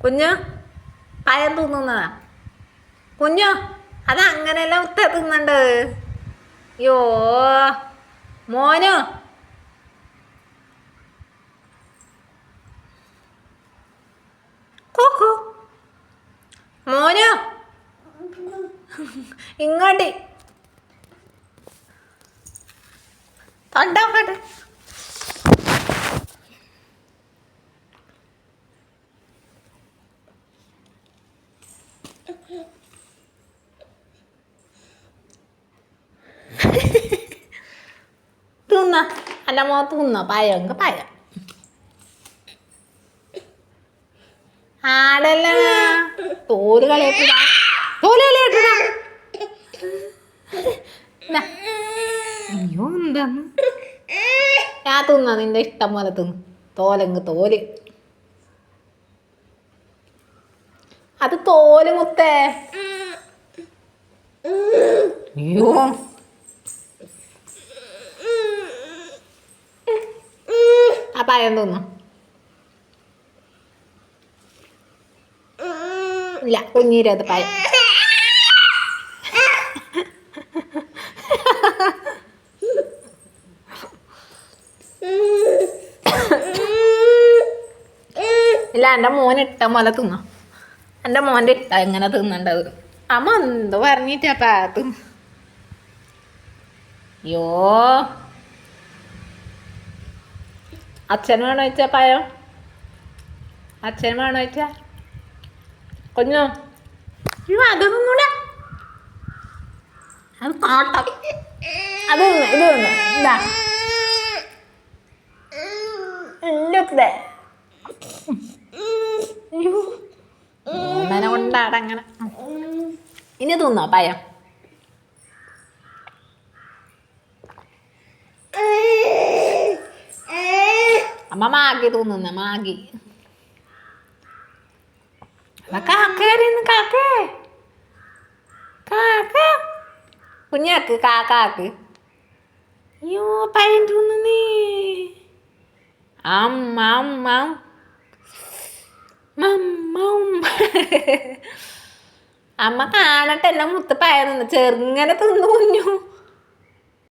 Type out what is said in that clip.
കുഞ്ഞു പയം തിന്നുന്നതാ കുഞ്ഞു അതങ്ങനെയല്ല മുത്ത തിന്നണ്ട്. യോ മോനോ കൂക്കു മോനോ ഇങ്ങോട്ട് തൊണ്ടോക്കട്ടെ. തിന്ന എൻ്റെ മുഖത്ത് തിന്നോ പയമെങ്കിൽ പയം. ആടല്ല തോല് കളിയാക്കിടാ തോല് കളിയാക്കിടാ. അയ്യോ എന്താന്ന് ഞാൻ തിന്ന നിന്റെ ഇഷ്ടം പോലെ തിന്നു. തോലെങ്ക് തോല് അത് തോല് മുത്തേ. അയ്യോ ആ പയം തിന്നു. ഇല്ല കുഞ്ഞീരത് പയം. ഇല്ല എൻ്റെ മോൻ ഇഷ്ടം പോലെ തിന്നോ. എൻ്റെ മോൻ്റെ ഇഷ്ടം എങ്ങനെ തിന്നണ്ടത്. അമ്മ എന്തോ പറഞ്ഞിട്ടാ പാത്ത്. അയ്യോ അച്ഛൻ വേണോ വെച്ചാ പയം? അച്ഛൻ വേണോ വെച്ചാ കുഞ്ഞോ? അയ്യോ അതൊന്നും കൂടെ അത് കാട്ടം. അത് ഇത് എന്താ ഇല്ലത്തെ അയ്യോ ഓമനെ കൊണ്ടാടങ്ങനെ. ഇനി തിന്നോ പയം? അമ്മ മാഗി തിന്നുന്ന മാഗി. കാക്കേറിന്ന് കാക്കേ കാക്ക കുഞ്ഞാക്ക് കാക്കാക്ക്. അയ്യോ പയം തിന്നുന്നേ. അമ്മ അമ്മ അമ്മ കാണട്ടെ എന്നെ മുത്ത് പയം തിന്നു ചെറുങ്ങനെ തിന്നു കുഞ്ഞു.